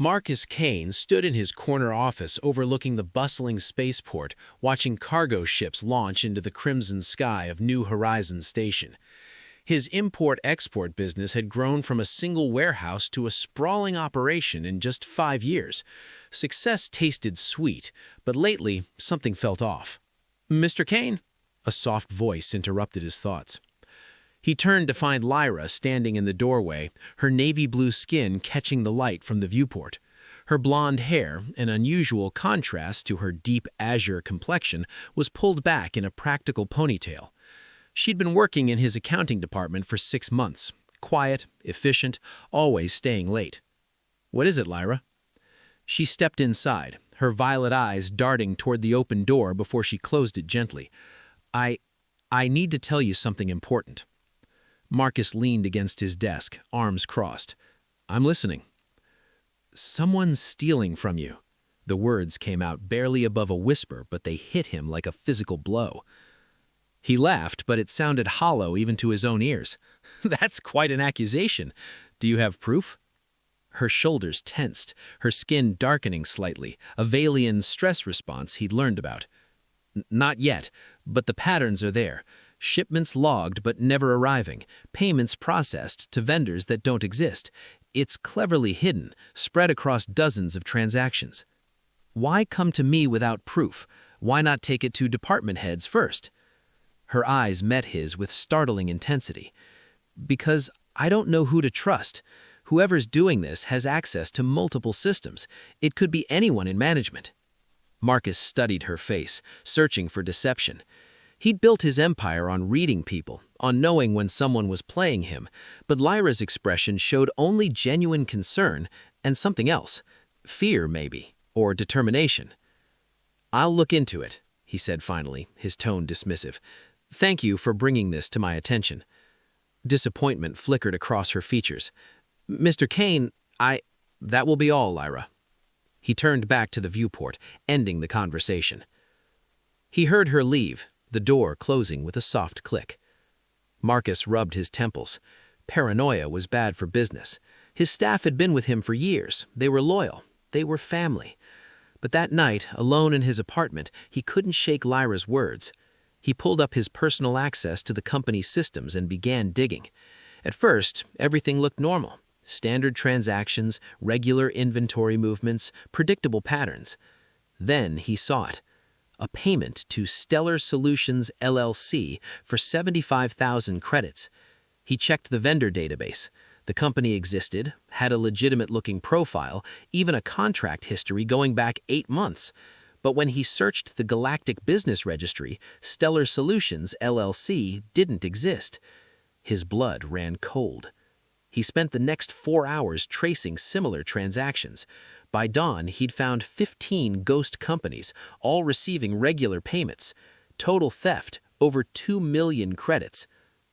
Marcus Kane stood in his corner office overlooking the bustling spaceport, watching cargo ships launch into the crimson sky of New Horizons Station. His import-export business had grown from a single warehouse to a sprawling operation in just 5 years. Success tasted sweet, but lately something felt off. "Mr. Kane?" A soft voice interrupted his thoughts. He turned to find Lyra standing in the doorway, her navy blue skin catching the light from the viewport. Her blonde hair, an unusual contrast to her deep azure complexion, was pulled back in a practical ponytail. She'd been working in his accounting department for 6 months. Quiet, efficient, always staying late. "What is it, Lyra?" She stepped inside, her violet eyes darting toward the open door before she closed it gently. I need to tell you something important." Marcus leaned against his desk, arms crossed. "I'm listening." "Someone's stealing from you." The words came out barely above a whisper, but they hit him like a physical blow. He laughed, but it sounded hollow even to his own ears. "That's quite an accusation. Do you have proof?" Her shoulders tensed, her skin darkening slightly, a Valian stress response he'd learned about. "Not yet, but the patterns are there. Shipments logged but never arriving, payments processed to vendors that don't exist. It's cleverly hidden, spread across dozens of transactions." "Why come to me without proof? Why not take it to department heads first?" Her eyes met his with startling intensity. "Because I don't know who to trust. Whoever's doing this has access to multiple systems. It could be anyone in management." Marcus studied her face, searching for deception. He'd built his empire on reading people, on knowing when someone was playing him, but Lyra's expression showed only genuine concern and something else. Fear, maybe, or determination. "I'll look into it," he said finally, his tone dismissive. "Thank you for bringing this to my attention." Disappointment flickered across her features. "Mr. Kane, that will be all, Lyra." He turned back to the viewport, ending the conversation. He heard her leave, the door closing with a soft click. Marcus rubbed his temples. Paranoia was bad for business. His staff had been with him for years. They were loyal. They were family. But that night, alone in his apartment, he couldn't shake Lyra's words. He pulled up his personal access to the company's systems and began digging. At first, everything looked normal. Standard transactions, regular inventory movements, predictable patterns. Then he saw it. A payment to Stellar Solutions LLC for 75,000 credits. He checked the vendor database. The company existed, had a legitimate-looking profile, even a contract history going back 8 months. But when he searched the Galactic Business Registry, Stellar Solutions LLC didn't exist. His blood ran cold. He spent the next 4 hours tracing similar transactions. By dawn, he'd found 15 ghost companies, all receiving regular payments. Total theft, over 2 million credits.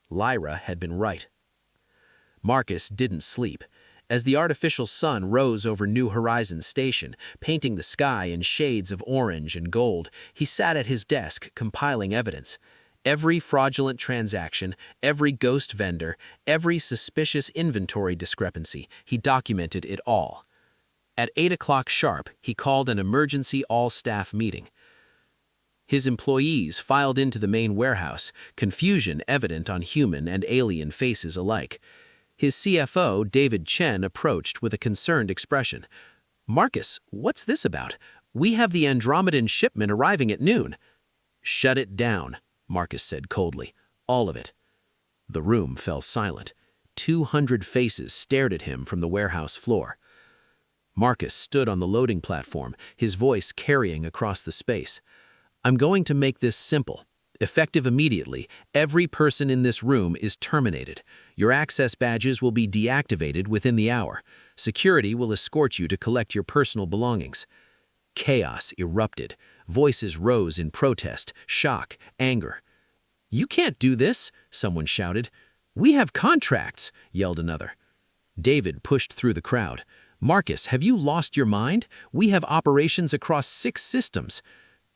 Lyra had been right. Marcus didn't sleep. As the artificial sun rose over New Horizons Station, painting the sky in shades of orange and gold, he sat at his desk compiling evidence. Every fraudulent transaction, every ghost vendor, every suspicious inventory discrepancy, he documented it all. At 8 o'clock sharp, he called an emergency all-staff meeting. His employees filed into the main warehouse, confusion evident on human and alien faces alike. His CFO, David Chen, approached with a concerned expression. "Marcus, what's this about? We have the Andromedan shipment arriving at noon." "Shut it down," Marcus said coldly. "All of it." The room fell silent. 200 faces stared at him from the warehouse floor. Marcus stood on the loading platform, his voice carrying across the space. "I'm going to make this simple. Effective immediately, every person in this room is terminated. Your access badges will be deactivated within the hour. Security will escort you to collect your personal belongings." Chaos erupted. Voices rose in protest, shock, anger. "You can't do this," someone shouted. "We have contracts," yelled another. David pushed through the crowd. "Marcus, have you lost your mind? We have operations across 6 systems."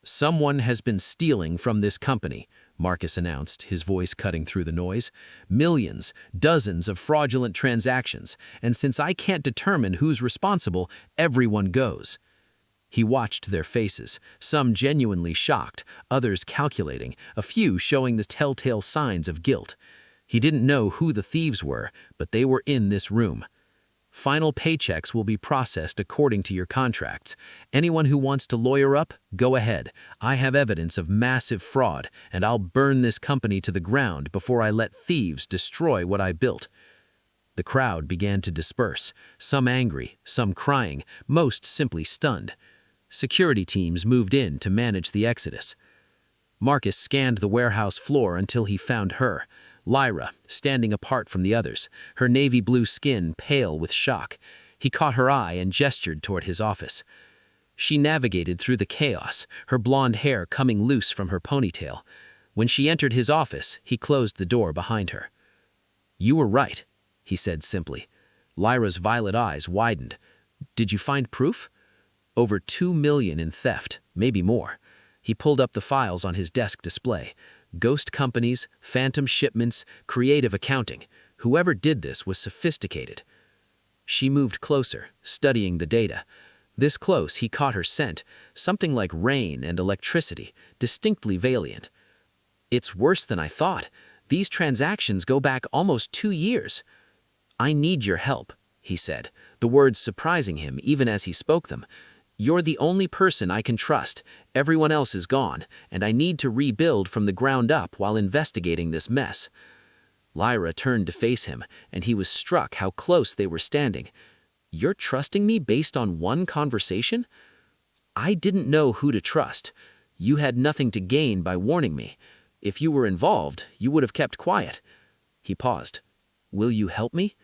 "Someone has been stealing from this company," Marcus announced, his voice cutting through the noise. "Millions, dozens of fraudulent transactions, and since I can't determine who's responsible, everyone goes." He watched their faces, some genuinely shocked, others calculating, a few showing the telltale signs of guilt. He didn't know who the thieves were, but they were in this room. "Final paychecks will be processed according to your contracts. Anyone who wants to lawyer up, go ahead. I have evidence of massive fraud, and I'll burn this company to the ground before I let thieves destroy what I built." The crowd began to disperse, some angry, some crying, most simply stunned. Security teams moved in to manage the exodus. Marcus scanned the warehouse floor until he found her, Lyra, standing apart from the others, her navy blue skin pale with shock. He caught her eye and gestured toward his office. She navigated through the chaos, her blonde hair coming loose from her ponytail. When she entered his office, he closed the door behind her. "You were right," he said simply. Lyra's violet eyes widened. "Did you find proof?" "Over 2 million in theft, maybe more." He pulled up the files on his desk display. Ghost companies, phantom shipments, creative accounting. Whoever did this was sophisticated. She moved closer, studying the data. This close, he caught her scent, something like rain and electricity, distinctly Valiant. "It's worse than I thought. These transactions go back almost 2 years. "I need your help," he said, the words surprising him even as he spoke them. "You're the only person I can trust. Everyone else is gone, and I need to rebuild from the ground up while investigating this mess." Lyra turned to face him, and he was struck how close they were standing. "You're trusting me based on one conversation?" "I didn't know who to trust. You had nothing to gain by warning me. If you were involved, you would have kept quiet." He paused. "Will you help me?"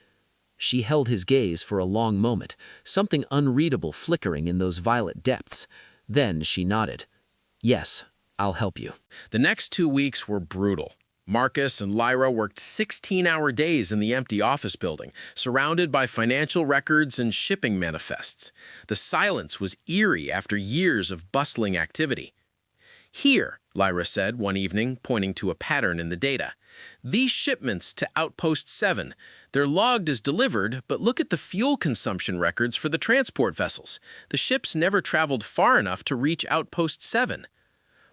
She held his gaze for a long moment, something unreadable flickering in those violet depths. Then she nodded. "Yes, I'll help you." The next 2 weeks were brutal. Marcus and Lyra worked 16-hour days in the empty office building, surrounded by financial records and shipping manifests. The silence was eerie after years of bustling activity. "Here," Lyra said one evening, pointing to a pattern in the data. "These shipments to Outpost 7, they're logged as delivered, but look at the fuel consumption records for the transport vessels. The ships never traveled far enough to reach Outpost 7.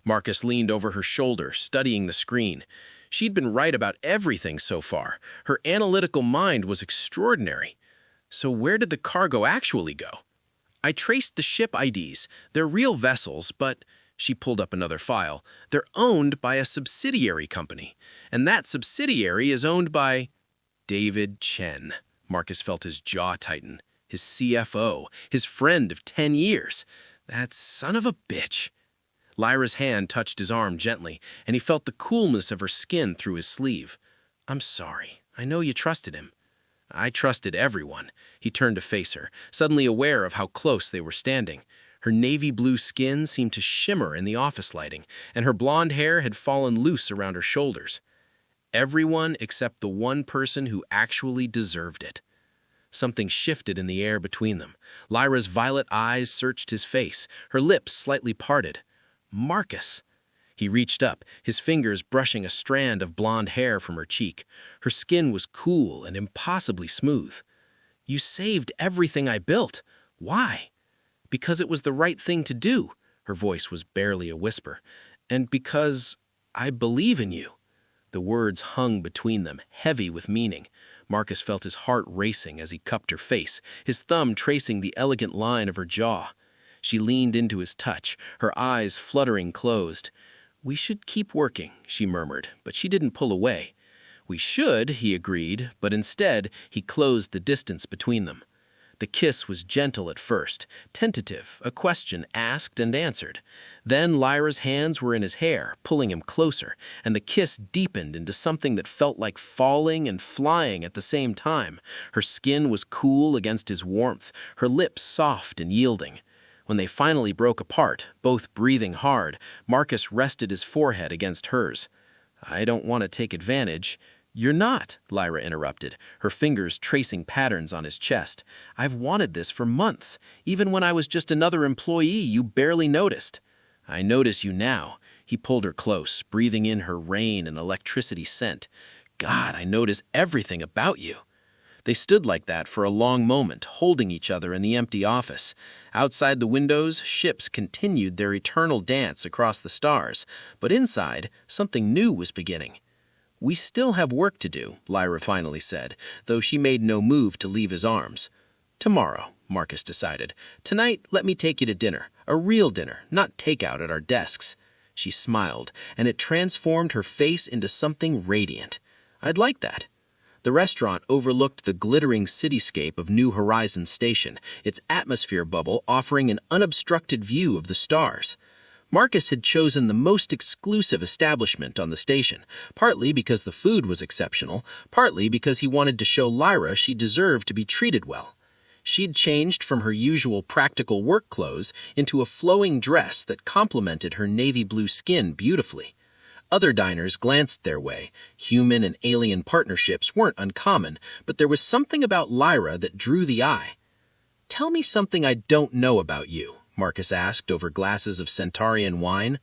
Marcus leaned over her shoulder, studying the screen. She'd been right about everything so far. Her analytical mind was extraordinary. So where did the cargo actually go? "I traced the ship IDs. They're real vessels, but—" She pulled up another file. "They're owned by a subsidiary company, and that subsidiary is owned by—" David Chen. Marcus felt his jaw tighten. His CFO, his friend of 10 years. That son of a bitch. Lyra's hand touched his arm gently, and he felt the coolness of her skin through his sleeve. "I'm sorry. I know you trusted him." "I trusted everyone." He turned to face her, suddenly aware of how close they were standing. Her navy blue skin seemed to shimmer in the office lighting, and her blonde hair had fallen loose around her shoulders. Everyone except the one person who actually deserved it. Something shifted in the air between them. Lyra's violet eyes searched his face, her lips slightly parted. "Marcus." He reached up, his fingers brushing a strand of blonde hair from her cheek. Her skin was cool and impossibly smooth. "You saved everything I built. Why?" "Because it was the right thing to do." Her voice was barely a whisper. "And because I believe in you." The words hung between them, heavy with meaning. Marcus felt his heart racing as he cupped her face, his thumb tracing the elegant line of her jaw. She leaned into his touch, her eyes fluttering closed. "We should keep working," she murmured, but she didn't pull away. "We should," he agreed, but instead he closed the distance between them. The kiss was gentle at first, tentative, a question asked and answered. Then Lyra's hands were in his hair, pulling him closer, and the kiss deepened into something that felt like falling and flying at the same time. Her skin was cool against his warmth, her lips soft and yielding. When they finally broke apart, both breathing hard, Marcus rested his forehead against hers. "I don't want to take advantage." "You're not," Lyra interrupted, her fingers tracing patterns on his chest. "I've wanted this for months. Even when I was just another employee, you barely noticed." "I notice you now. He pulled her close, breathing in her rain and electricity scent. God, I notice everything about you. They stood like that for a long moment, holding each other in the empty office. Outside the windows, ships continued their eternal dance across the stars, but inside, something new was beginning. "We still have work to do," Lyra finally said, though she made no move to leave his arms. "Tomorrow," Marcus decided. "Tonight, let me take you to dinner. A real dinner, not takeout at our desks." She smiled, and it transformed her face into something radiant. "I'd like that." The restaurant overlooked the glittering cityscape of New Horizons Station, its atmosphere bubble offering an unobstructed view of the stars. Marcus had chosen the most exclusive establishment on the station, partly because the food was exceptional, partly because he wanted to show Lyra she deserved to be treated well. She'd changed from her usual practical work clothes into a flowing dress that complemented her navy blue skin beautifully. Other diners glanced their way. Human and alien partnerships weren't uncommon, but there was something about Lyra that drew the eye. "Tell me something I don't know about you," Marcus asked over glasses of Centaurian wine.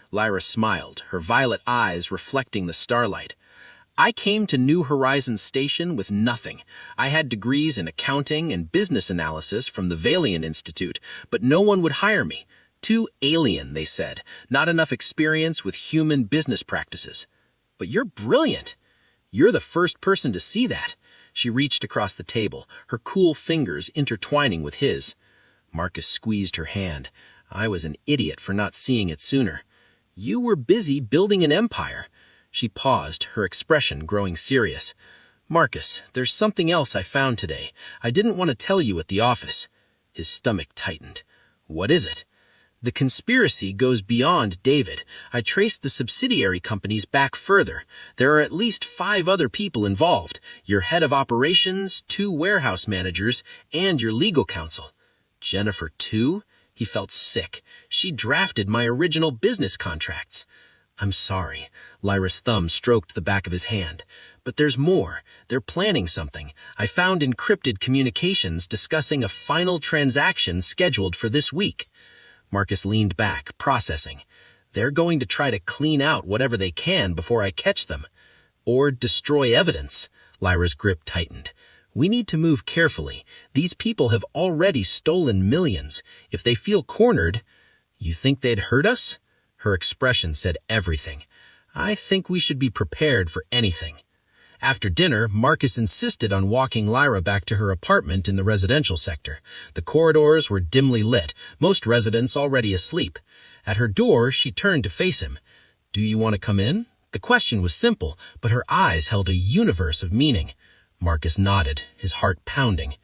Lyra smiled, her violet eyes reflecting the starlight. "I came to New Horizons Station with nothing. I had degrees in accounting and business analysis from the Valian Institute, but no one would hire me. Too alien, they said. Not enough experience with human business practices. But you're brilliant. You're the first person to see that." She reached across the table, her cool fingers intertwining with his. Marcus squeezed her hand. "I was an idiot for not seeing it sooner. You were busy building an empire." She paused, her expression growing serious. "Marcus, there's something else I found today. I didn't want to tell you at the office." His stomach tightened. "What is it?" "The conspiracy goes beyond David. I traced the subsidiary companies back further. There are at least 5 other people involved. Your head of operations, 2 warehouse managers, and your legal counsel." "Jennifer too?" He felt sick. "She drafted my original business contracts." "I'm sorry." Lyra's thumb stroked the back of his hand. "But there's more. They're planning something. I found encrypted communications discussing a final transaction scheduled for this week." Marcus leaned back, processing. "They're going to try to clean out whatever they can before I catch them. Or destroy evidence." Lyra's grip tightened. "We need to move carefully. These people have already stolen millions. If they feel cornered..." "You think they'd hurt us?" Her expression said everything. "I think we should be prepared for anything." After dinner, Marcus insisted on walking Lyra back to her apartment in the residential sector. The corridors were dimly lit, most residents already asleep. At her door, she turned to face him. "Do you want to come in?" The question was simple, but her eyes held a universe of meaning. Marcus nodded, his heart pounding.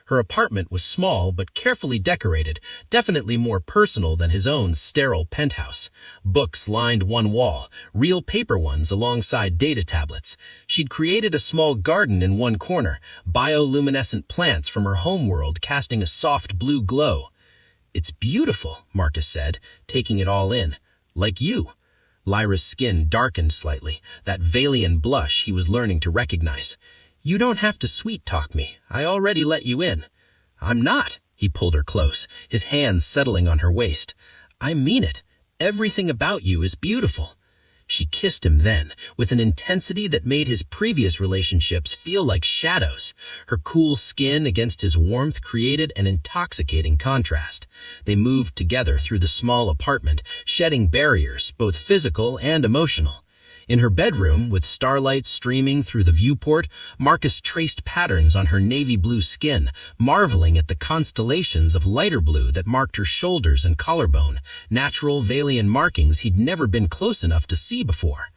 Her apartment was small but carefully decorated, definitely more personal than his own sterile penthouse. Books lined one wall, real paper ones alongside data tablets. She'd created a small garden in one corner, bioluminescent plants from her homeworld casting a soft blue glow. "It's beautiful," Marcus said, taking it all in. "Like you." Lyra's skin darkened slightly, that Valian blush he was learning to recognize. "You don't have to sweet-talk me. I already let you in." "I'm not." He pulled her close, his hands settling on her waist. "I mean it. Everything about you is beautiful." She kissed him then, with an intensity that made his previous relationships feel like shadows. Her cool skin against his warmth created an intoxicating contrast. They moved together through the small apartment, shedding barriers, both physical and emotional. In her bedroom, with starlight streaming through the viewport, Marcus traced patterns on her navy blue skin, marveling at the constellations of lighter blue that marked her shoulders and collarbone, natural Valian markings he'd never been close enough to see before.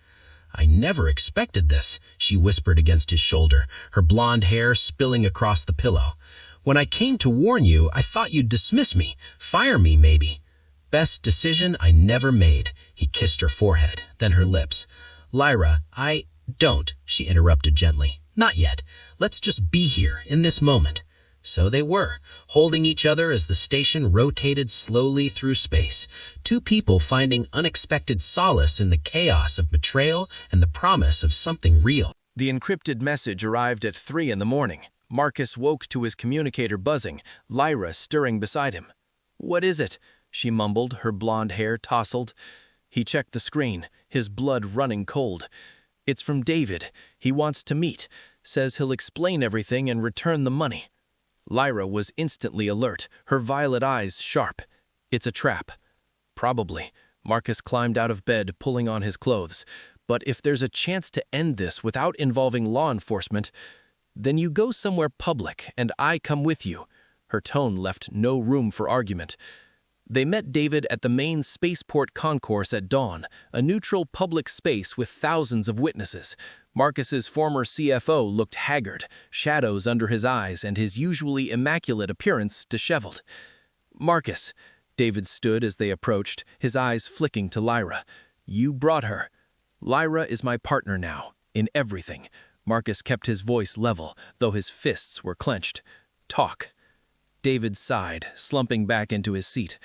"I never expected this," she whispered against his shoulder, her blonde hair spilling across the pillow. "When I came to warn you, I thought you'd dismiss me, fire me maybe." "Best decision I never made." He kissed her forehead, then her lips. "Lyra, don't," she interrupted gently. "Not yet. Let's just be here, in this moment." So they were, holding each other as the station rotated slowly through space, 2 people finding unexpected solace in the chaos of betrayal and the promise of something real. The encrypted message arrived at 3 in the morning. Marcus woke to his communicator buzzing, Lyra stirring beside him. "What is it?" she mumbled, her blonde hair tousled. He checked the screen, his blood running cold. "It's from David. He wants to meet. Says he'll explain everything and return the money." Lyra was instantly alert, her violet eyes sharp. "It's a trap." "Probably." Marcus climbed out of bed, pulling on his clothes. "But if there's a chance to end this without involving law enforcement, then you go somewhere public and I come with you." Her tone left no room for argument. They met David at the main spaceport concourse at dawn, a neutral public space with thousands of witnesses. Marcus's former CFO looked haggard, shadows under his eyes and his usually immaculate appearance disheveled. "Marcus," David stood as they approached, his eyes flicking to Lyra. "You brought her. Lyra is my partner now, in everything." Marcus kept his voice level, though his fists were clenched. "Talk." David sighed, slumping back into his seat.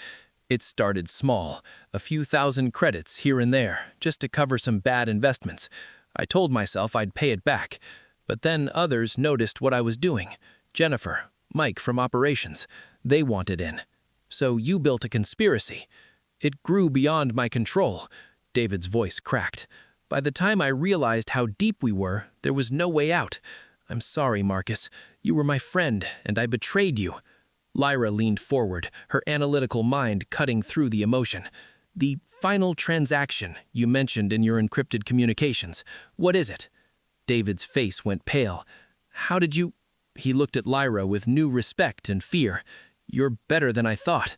"It started small, a few thousand credits here and there, just to cover some bad investments. I told myself I'd pay it back, but then others noticed what I was doing. Jennifer, Mike from operations, they wanted in. So you built a conspiracy. It grew beyond my control." David's voice cracked. "By the time I realized how deep we were, there was no way out. I'm sorry, Marcus. You were my friend, and I betrayed you." Lyra leaned forward, her analytical mind cutting through the emotion. "The final transaction you mentioned in your encrypted communications, what is it?" David's face went pale. "How did you—" He looked at Lyra with new respect and fear. "You're better than I thought."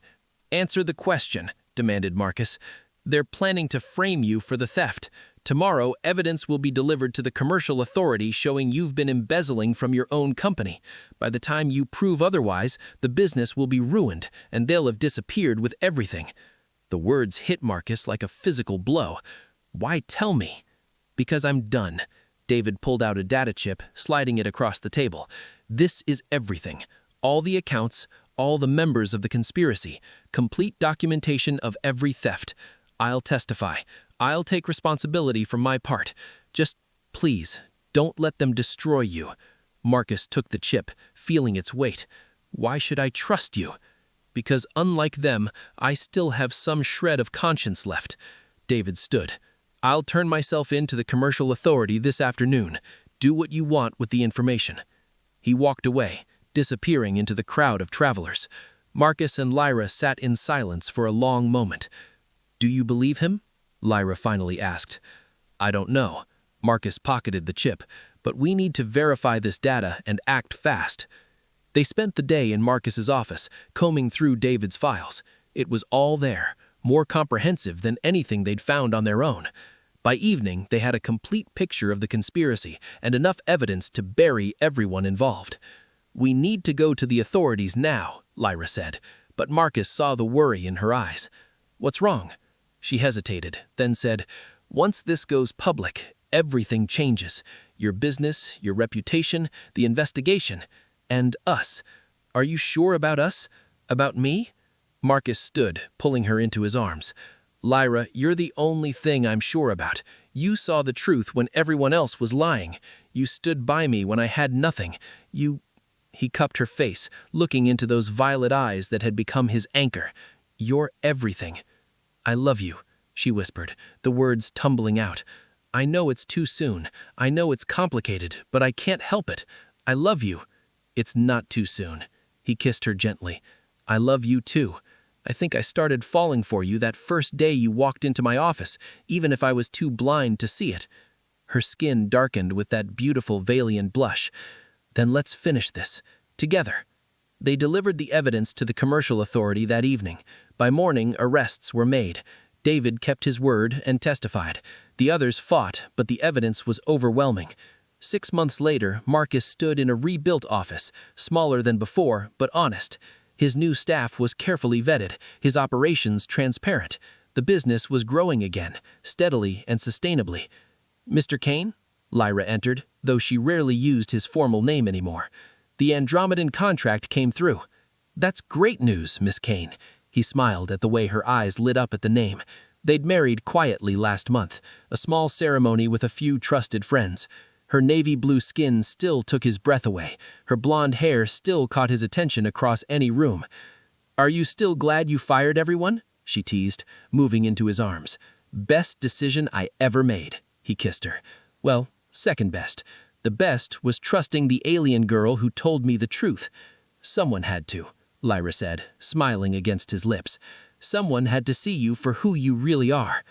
"Answer the question," demanded Marcus. "They're planning to frame you for the theft. Tomorrow, evidence will be delivered to the commercial authority showing you've been embezzling from your own company. By the time you prove otherwise, the business will be ruined, and they'll have disappeared with everything." The words hit Marcus like a physical blow. "Why tell me?" "Because I'm done." David pulled out a data chip, sliding it across the table. "This is everything. All the accounts, all the members of the conspiracy, complete documentation of every theft. I'll testify. I'll take responsibility for my part. Just, please, don't let them destroy you." Marcus took the chip, feeling its weight. "Why should I trust you?" "Because unlike them, I still have some shred of conscience left." David stood. "I'll turn myself in to the commercial authority this afternoon. Do what you want with the information." He walked away, disappearing into the crowd of travelers. Marcus and Lyra sat in silence for a long moment. "Do you believe him?" Lyra finally asked. "I don't know." Marcus pocketed the chip. "But we need to verify this data and act fast." They spent the day in Marcus's office, combing through David's files. It was all there, more comprehensive than anything they'd found on their own. By evening, they had a complete picture of the conspiracy and enough evidence to bury everyone involved. "We need to go to the authorities now," Lyra said, but Marcus saw the worry in her eyes. "What's wrong?" She hesitated, then said, "Once this goes public, everything changes. Your business, your reputation, the investigation, and us. Are you sure about us? About me?" Marcus stood, pulling her into his arms. "Lyra, you're the only thing I'm sure about. You saw the truth when everyone else was lying. You stood by me when I had nothing. You—" He cupped her face, looking into those violet eyes that had become his anchor. "You're everything." "I love you," she whispered, the words tumbling out. "I know it's too soon. I know it's complicated, but I can't help it. I love you." "It's not too soon." He kissed her gently. "I love you too. I think I started falling for you that first day you walked into my office, even if I was too blind to see it." Her skin darkened with that beautiful Valian blush. "Then let's finish this. Together." They delivered the evidence to the commercial authority that evening. By morning, arrests were made. David kept his word and testified. The others fought, but the evidence was overwhelming. 6 months later, Marcus stood in a rebuilt office, smaller than before, but honest. His new staff was carefully vetted, his operations transparent. The business was growing again, steadily and sustainably. "Mr. Kane?" Lyra entered, though she rarely used his formal name anymore. "The Andromedan contract came through." "That's great news, Miss Kane." He smiled at the way her eyes lit up at the name. They'd married quietly last month, a small ceremony with a few trusted friends. Her navy blue skin still took his breath away. Her blonde hair still caught his attention across any room. "Are you still glad you fired everyone?" she teased, moving into his arms. Best decision I ever made, he kissed her. Well, second best. The best was trusting the alien girl who told me the truth. Someone had to, Lyra said, smiling against his lips. Someone had to see you for who you really are.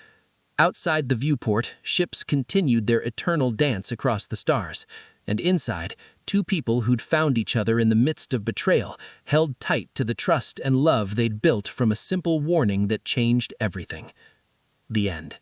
Outside the viewport, ships continued their eternal dance across the stars, and inside, two people who'd found each other in the midst of betrayal held tight to the trust and love they'd built from a simple warning that changed everything. The end.